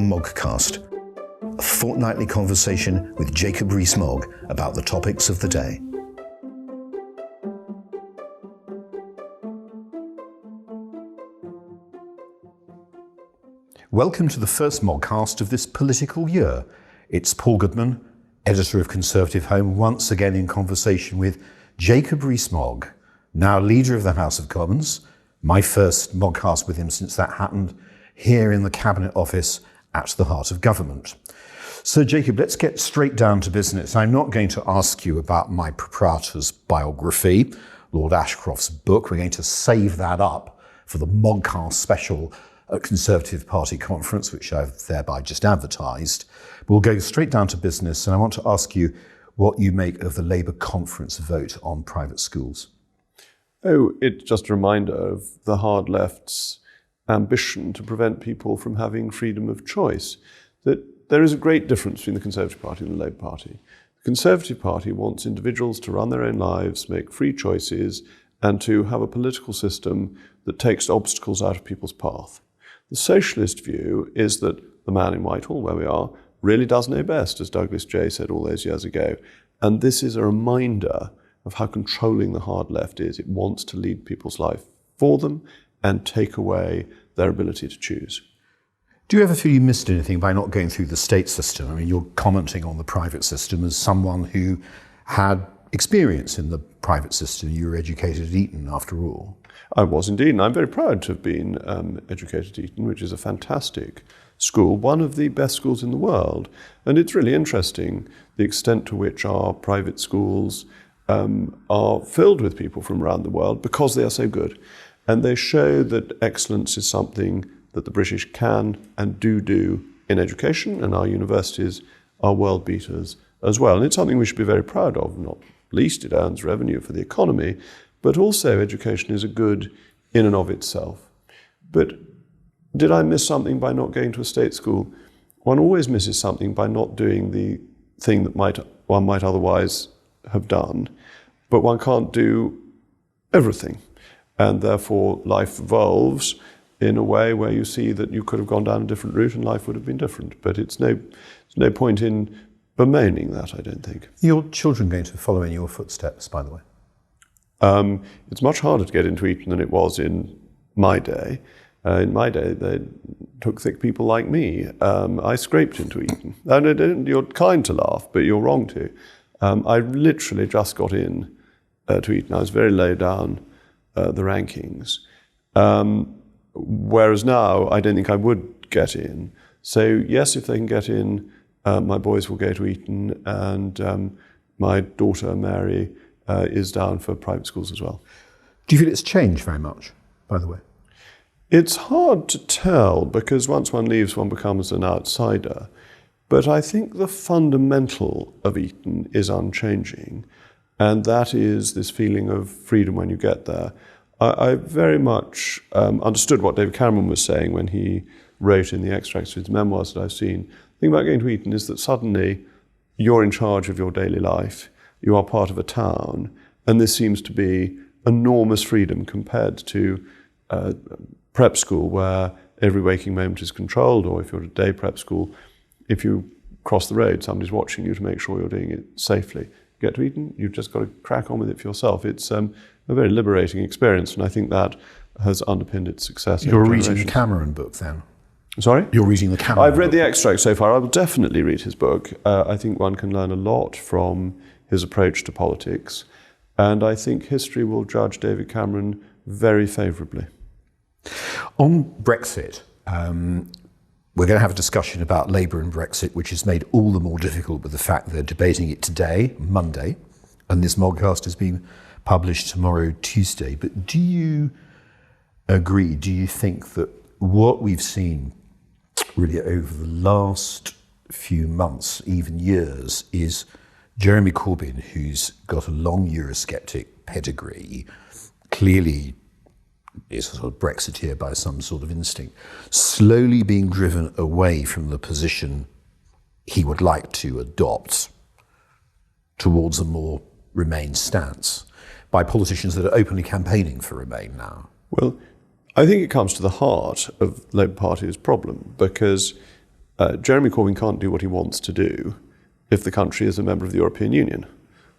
Moggcast, a fortnightly conversation with Jacob Rees-Mogg about the topics of the day. Welcome to the first Moggcast of this political year. It's Paul Goodman, editor of Conservative Home, once again in conversation with Jacob Rees-Mogg, now leader of the House of Commons. My first Moggcast with him since that happened here in the Cabinet Office at the heart of government. So Jacob, let's get straight down to business. I'm not going to ask you about my proprietor's biography, Lord Ashcroft's book. We're going to save that up for the Moggcast special at Conservative Party conference, which I've thereby just advertised. We'll go straight down to business, and I want to ask you what you make of the Labour conference vote on private schools. Oh, it's just a reminder of the hard left's ambition to prevent people from having freedom of choice. That there is a great difference between the Conservative Party and the Labour Party. The Conservative Party wants individuals to run their own lives, make free choices, and to have a political system that takes obstacles out of people's path. The socialist view is that the man in Whitehall, where we are, really does know best, as Douglas J said all those years ago. And this is a reminder of how controlling the hard left is. It wants to lead people's life for them and take away their ability to choose. Do you ever feel you missed anything by not going through the state system? I mean, you're commenting on the private system as someone who had experience in the private system. You were educated at Eton, after all. I was indeed, and I'm very proud to have been educated at Eton, which is a fantastic school, one of the best schools in the world. And it's really interesting the extent to which our private schools are filled with people from around the world because they are so good. And they show that excellence is something that the British can and do in education, and our universities are world beaters as well. And it's something we should be very proud of, not least it earns revenue for the economy, but also education is a good in and of itself. But did I miss something by not going to a state school? One always misses something by not doing the thing that one might otherwise have done, but one can't do everything. And therefore life evolves in a way where you see that you could have gone down a different route and life would have been different. But it's no point in bemoaning that, I don't think. Are your children going to follow in your footsteps, by the way? It's much harder to get into Eton than it was in my day. In my day, they took thick people like me. I scraped into Eton. And you're kind to laugh, but you're wrong to. I literally just got in to Eton. I was very low down the rankings. Whereas now, I don't think I would get in. So yes, if they can get in, my boys will go to Eton, and my daughter, Mary, is down for private schools as well. Do you feel it's changed very much, by the way? It's hard to tell, because once one leaves, one becomes an outsider. But I think the fundamental of Eton is unchanging, and that is this feeling of freedom when you get there. I very much understood what David Cameron was saying when he wrote in the extracts of his memoirs that I've seen. The thing about going to Eton is that suddenly you're in charge of your daily life, you are part of a town, and this seems to be enormous freedom compared to prep school, where every waking moment is controlled, or if you're at a day prep school, if you cross the road, somebody's watching you to make sure you're doing it safely. Get to Eton, you've just got to crack on with it for yourself. It's a very liberating experience, and I think that has underpinned its success. You're reading the Cameron book then? Sorry? You're reading the Cameron I've read book. the extract so far. I will definitely read his book. I think one can learn a lot from his approach to politics, and I think history will judge David Cameron very favourably. On Brexit, we're going to have a discussion about Labour and Brexit, which is made all the more difficult with the fact they're debating it today, Monday, and this Moggcast is being published tomorrow, Tuesday. But do you agree, do you think that what we've seen really over the last few months, even years, is Jeremy Corbyn, who's got a long Eurosceptic pedigree, clearly is a sort of Brexiteer by some sort of instinct, slowly being driven away from the position he would like to adopt towards a more Remain stance by politicians that are openly campaigning for Remain now? Well, I think it comes to the heart of the Labour Party's problem, because Jeremy Corbyn can't do what he wants to do if the country is a member of the European Union.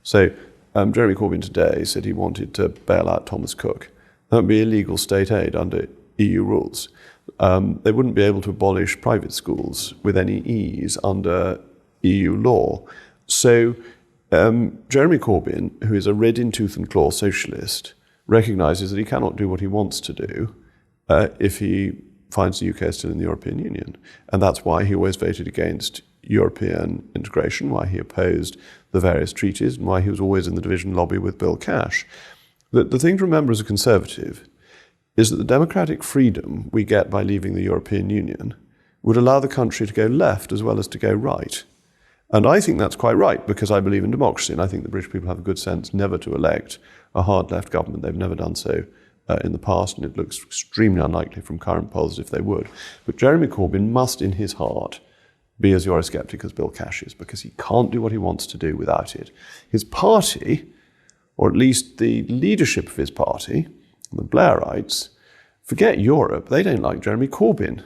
So Jeremy Corbyn today said he wanted to bail out Thomas Cook. That would be illegal state aid under EU rules. They wouldn't be able to abolish private schools with any ease under EU law. So Jeremy Corbyn, who is a red in tooth and claw socialist, recognises that he cannot do what he wants to do if he finds the UK still in the European Union. And that's why he always voted against European integration, why he opposed the various treaties, and why he was always in the division lobby with Bill Cash. The thing to remember as a Conservative is that the democratic freedom we get by leaving the European Union would allow the country to go left as well as to go right. And I think that's quite right, because I believe in democracy, and I think the British people have a good sense never to elect a hard left government. They've never done so in the past, and it looks extremely unlikely from current polls if they would. But Jeremy Corbyn must, in his heart, be as Eurosceptic as Bill Cash is, because he can't do what he wants to do without it. His party, or at least the leadership of his party, the Blairites, forget Europe, they don't like Jeremy Corbyn.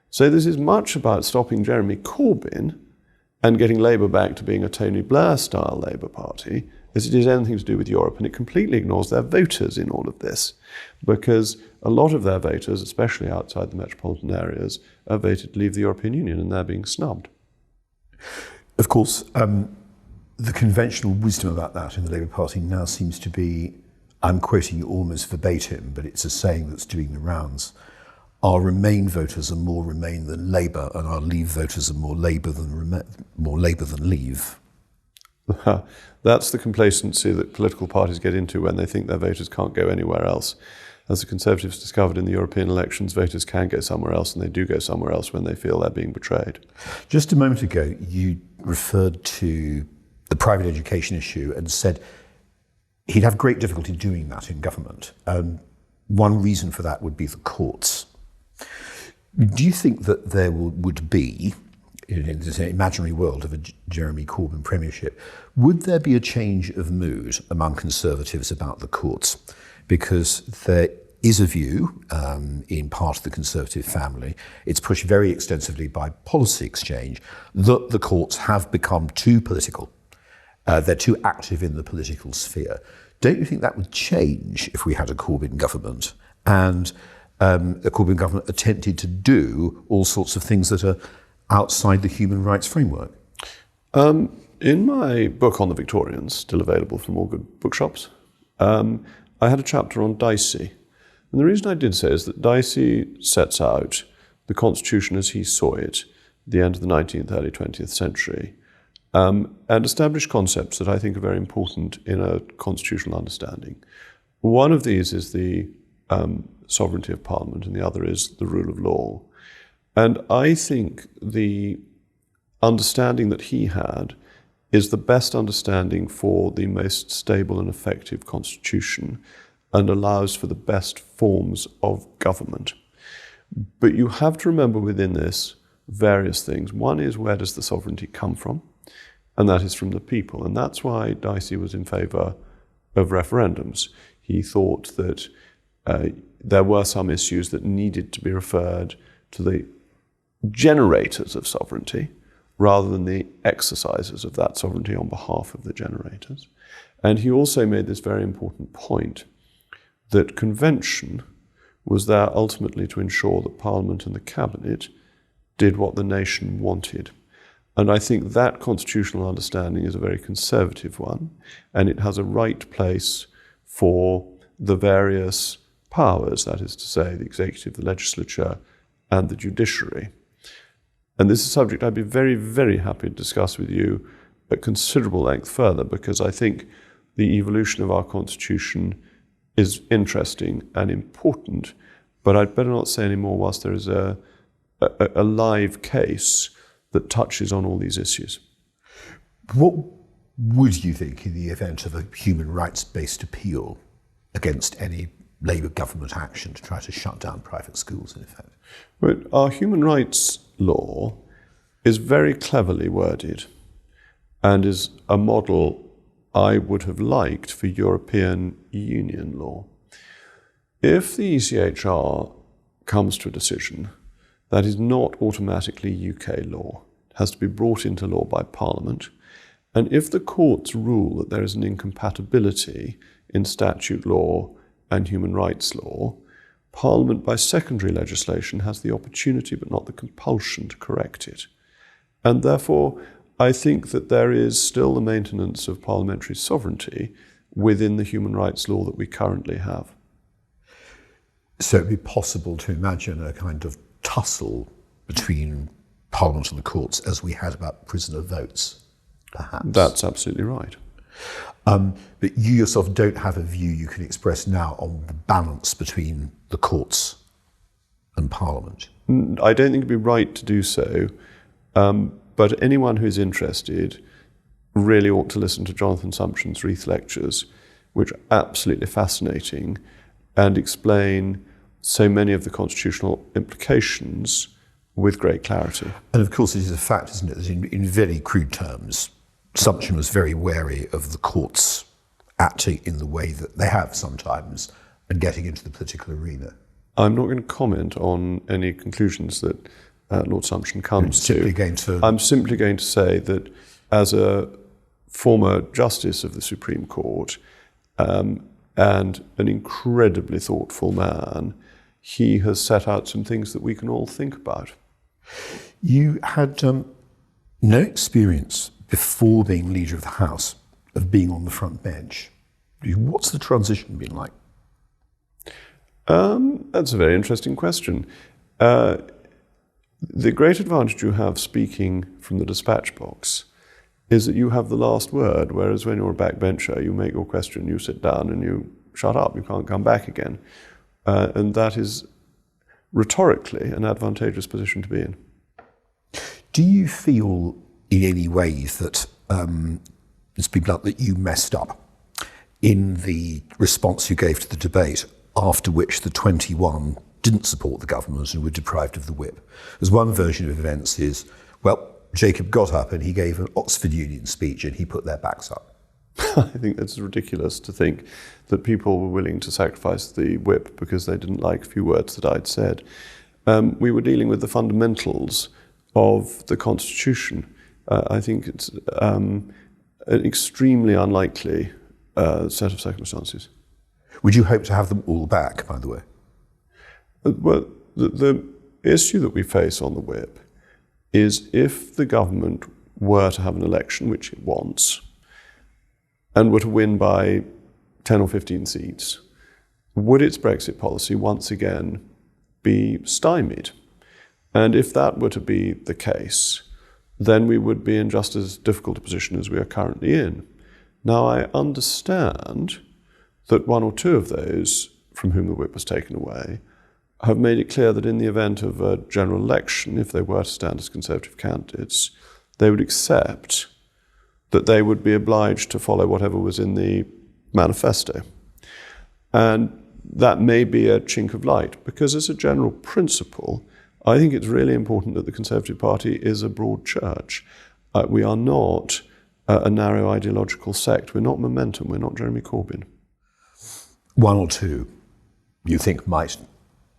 So this is much about stopping Jeremy Corbyn and getting Labour back to being a Tony Blair-style Labour Party as it is anything to do with Europe, and it completely ignores their voters in all of this, because a lot of their voters, especially outside the metropolitan areas, have voted to leave the European Union, and they're being snubbed. Of course, the conventional wisdom about that in the Labour Party now seems to be, I'm quoting you almost verbatim, but it's a saying that's doing the rounds, our Remain voters are more Remain than Labour, and our Leave voters are more Labour than Leave. That's the complacency that political parties get into when they think their voters can't go anywhere else. As the Conservatives discovered in the European elections, voters can go somewhere else, and they do go somewhere else when they feel they're being betrayed. Just a moment ago, you referred to the private education issue and said he'd have great difficulty doing that in government. One reason for that would be the courts. Do you think that there would be, in this imaginary world of a Jeremy Corbyn premiership, would there be a change of mood among Conservatives about the courts? Because there is a view in part of the Conservative family, it's pushed very extensively by Policy Exchange, that the courts have become too political. They're too active in the political sphere. Don't you think that would change if we had a Corbyn government and a Corbyn government attempted to do all sorts of things that are outside the human rights framework? In my book on the Victorians, still available from all good bookshops, I had a chapter on Dicey. And the reason I did so is that Dicey sets out the Constitution as he saw it at the end of the 19th, early 20th century, and established concepts that I think are very important in a constitutional understanding. One of these is the sovereignty of Parliament, and the other is the rule of law. And I think the understanding that he had is the best understanding for the most stable and effective constitution and allows for the best forms of government. But you have to remember within this various things. One is, where does the sovereignty come from? And that is from the people. And that's why Dicey was in favour of referendums. He thought that there were some issues that needed to be referred to the generators of sovereignty rather than the exercisers of that sovereignty on behalf of the generators. And he also made this very important point that convention was there ultimately to ensure that Parliament and the Cabinet did what the nation wanted. And I think that constitutional understanding is a very conservative one, and it has a right place for the various powers, that is to say, the executive, the legislature, and the judiciary. And this is a subject I'd be very, very happy to discuss with you at considerable length further, because I think the evolution of our constitution is interesting and important, but I'd better not say any more whilst there is a live case that touches on all these issues. What would you think in the event of a human rights-based appeal against any Labour government action to try to shut down private schools, in effect? But our human rights law is very cleverly worded and is a model I would have liked for European Union law. If the ECHR comes to a decision That is not automatically UK law. It has to be brought into law by Parliament. And if the courts rule that there is an incompatibility in statute law and human rights law, Parliament, by secondary legislation, has the opportunity but not the compulsion to correct it. And therefore, I think that there is still the maintenance of parliamentary sovereignty within the human rights law that we currently have. So it'd be possible to imagine a kind of tussle between Parliament and the courts as we had about prisoner votes, perhaps? That's absolutely right. But you yourself don't have a view you can express now on the balance between the courts and Parliament? I don't think it'd be right to do so, but anyone who's interested really ought to listen to Jonathan Sumption's Reith lectures, which are absolutely fascinating and explain so many of the constitutional implications with great clarity. And of course it is a fact, isn't it, that in very crude terms, Sumption was very wary of the courts acting in the way that they have sometimes and getting into the political arena. I'm not going to comment on any conclusions that Lord Sumption comes to. I'm simply going to say that as a former Justice of the Supreme Court and an incredibly thoughtful man, he has set out some things that we can all think about. You had no experience before being Leader of the House of being on the front bench. What's the transition been like? That's a very interesting question. The great advantage you have speaking from the dispatch box is that you have the last word, whereas when you're a backbencher, you make your question, you sit down and you shut up, you can't come back again. And that is rhetorically an advantageous position to be in. Do you feel in any ways that, let's be blunt, that you messed up in the response you gave to the debate, after which the 21 didn't support the government and were deprived of the whip? As one version of events is, well, Jacob got up and he gave an Oxford Union speech and he put their backs up. I think that's ridiculous to think that people were willing to sacrifice the whip because they didn't like a few words that I'd said. We were dealing with the fundamentals of the Constitution. I think it's an extremely unlikely set of circumstances. Would you hope to have them all back, by the way? Well, the issue that we face on the whip is if the government were to have an election, which it wants, and were to win by 10 or 15 seats, would its Brexit policy once again be stymied? And if that were to be the case, then we would be in just as difficult a position as we are currently in. Now, I understand that one or two of those from whom the whip was taken away have made it clear that in the event of a general election, if they were to stand as Conservative candidates, they would accept that they would be obliged to follow whatever was in the manifesto. And that may be a chink of light, because as a general principle, I think it's really important that the Conservative Party is a broad church. We are not a narrow ideological sect. We're not Momentum. We're not Jeremy Corbyn. One or two you think might?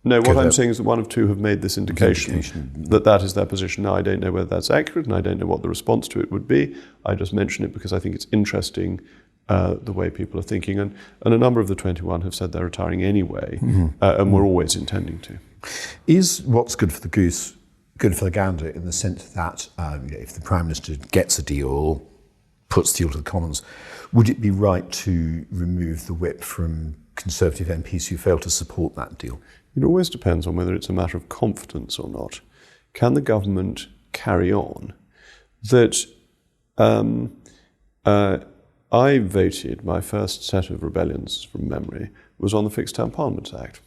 No, what I'm saying is that one of two have made this indication that that is their position. Now, I don't know whether that's accurate, and I don't know what the response to it would be. I just mention it because I think it's interesting the way people are thinking. And a number of the 21 have said they're retiring anyway, and we're always intending to. Is what's good for the goose good for the gander, in the sense that if the Prime Minister gets a deal, puts the deal to the Commons, would it be right to remove the whip from Conservative MPs who fail to support that deal? It always depends on whether it's a matter of confidence or not. Can the government carry on? That I voted, my first set of rebellions from memory was on the Fixed Term Parliaments Act.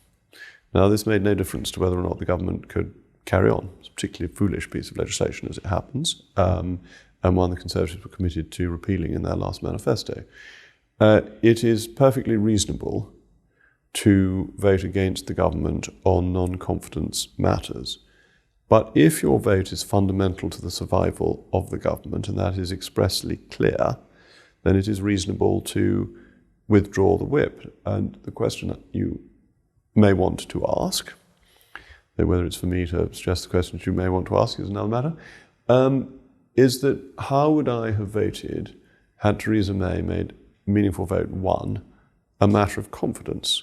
Now, this made no difference to whether or not the government could carry on. It's a particularly foolish piece of legislation, as it happens, and one the Conservatives were committed to repealing in their last manifesto. It is perfectly reasonable to vote against the government on non-confidence matters. But if your vote is fundamental to the survival of the government, and that is expressly clear, then it is reasonable to withdraw the whip. And the question that you may want to ask whether it's for me to suggest the questions you may want to ask is another matter, is that how would I have voted had Theresa May made meaningful vote 1 a matter of confidence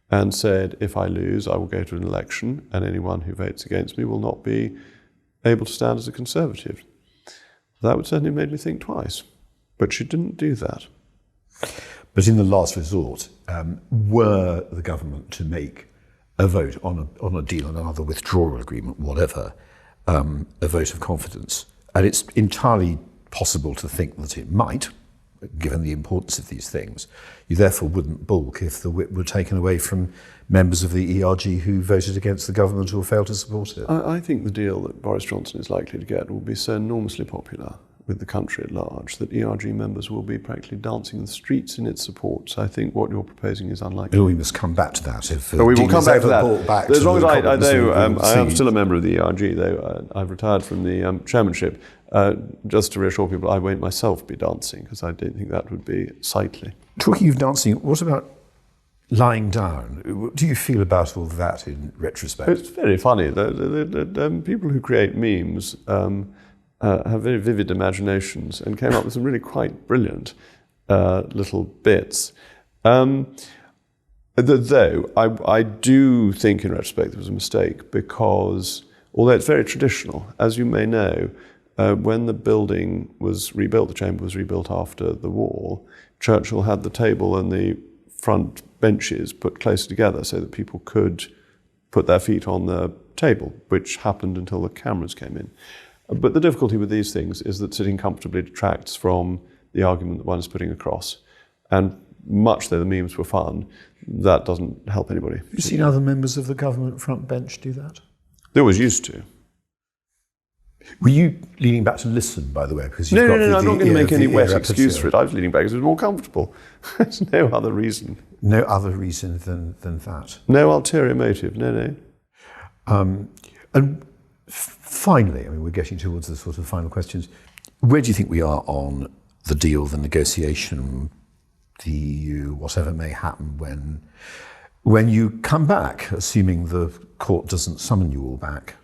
and said, if I lose, I will go to an election and anyone who votes against me will not be able to stand as a Conservative. That would certainly have made me think twice. But she didn't do that. But in the last resort, were the government to make a vote on a deal, on another withdrawal agreement, whatever, a vote of confidence, and it's entirely possible to think that it might, given the importance of these things, you therefore wouldn't balk if the whip were taken away from members of the ERG who voted against the government or failed to support it. I think the deal that Boris Johnson is likely to get will be so enormously popular with the country at large that ERG members will be practically dancing in the streets in its support. So I think what you're proposing is unlikely. We must come back to that. If we will come back to that. Back as to long as I am seat. still a member of the ERG, though I've retired from the chairmanship. Just to reassure people, I won't myself be dancing because I don't think that would be sightly. Talking of dancing, what about lying down? What do you feel about all that in retrospect? It's very funny. The people who create memes have very vivid imaginations and came up with some really quite brilliant little bits. Though I do think in retrospect there was a mistake because, although it's very traditional, as you may know, when the building was rebuilt, the chamber was rebuilt after the war, Churchill had the table and the front benches put closer together so that people could put their feet on the table, which happened until the cameras came in. But the difficulty with these things is that sitting comfortably detracts from the argument that one is putting across. And much though the memes were fun, that doesn't help anybody. Have you seen other members of the government front bench do that? They always used to. Were you leaning back to listen, by the way? Because No, I'm not going to make any wet excuse for it. I was leaning back because it was more comfortable. There's no other reason. No other reason than that? No ulterior motive, no. And finally, we're getting towards the sort of final questions. Where do you think we are on the deal, the negotiation, the EU, whatever may happen when you come back, assuming the court doesn't summon you all back?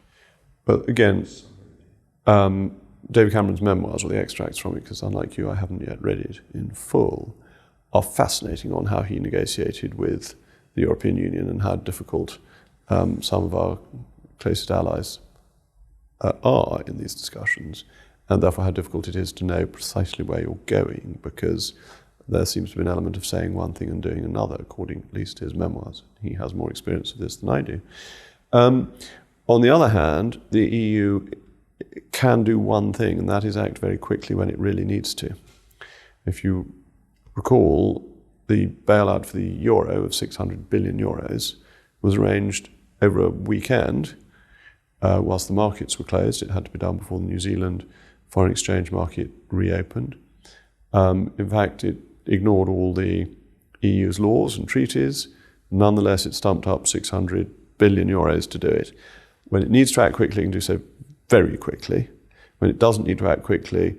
Well, again, David Cameron's memoirs, or the extracts from it, because unlike you, I haven't yet read it in full, are fascinating on how he negotiated with the European Union and how difficult some of our closest allies are in these discussions, and therefore how difficult it is to know precisely where you're going, because there seems to be an element of saying one thing and doing another, according at least to his memoirs. He has more experience of this than I do. On the other hand, the EU can do one thing, and that is act very quickly when it really needs to. If you recall, the bailout for the euro of 600 billion euros was arranged over a weekend. Whilst the markets were closed, it had to be done before the New Zealand foreign exchange market reopened. In fact, it ignored all the EU's laws and treaties. Nonetheless, it stumped up 600 billion euros to do it. When it needs to act quickly, it can do so very quickly. When it doesn't need to act quickly,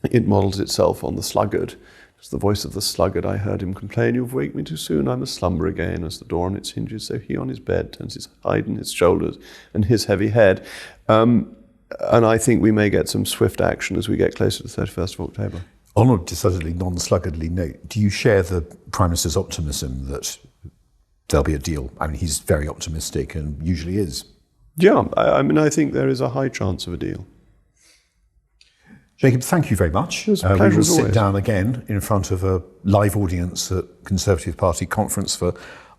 it models itself on the sluggard. It's the voice of the sluggard. I heard him complain, "You've waked me too soon, I must slumber again," as the door on its hinges, so he on his bed turns his hide in his shoulders and his heavy head. And I think we may get some swift action as we get closer to the 31st of October. On a decidedly non-sluggardly note, do you share the Prime Minister's optimism that there'll be a deal? He's very optimistic and usually is. Yeah, I think there is a high chance of a deal. Jacob, thank you very much. It was a pleasure we will as always. sit down again in front of a live audience at Conservative Party conference for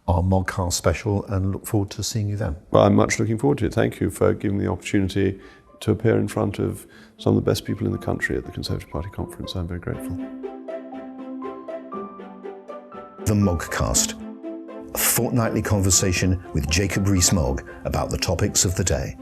our Moggcast special and look forward to seeing you then. Well, I'm much looking forward to it. Thank you for giving me the opportunity to appear in front of some of the best people in the country at the Conservative Party conference. I'm very grateful. The Moggcast, a fortnightly conversation with Jacob Rees-Mogg about the topics of the day.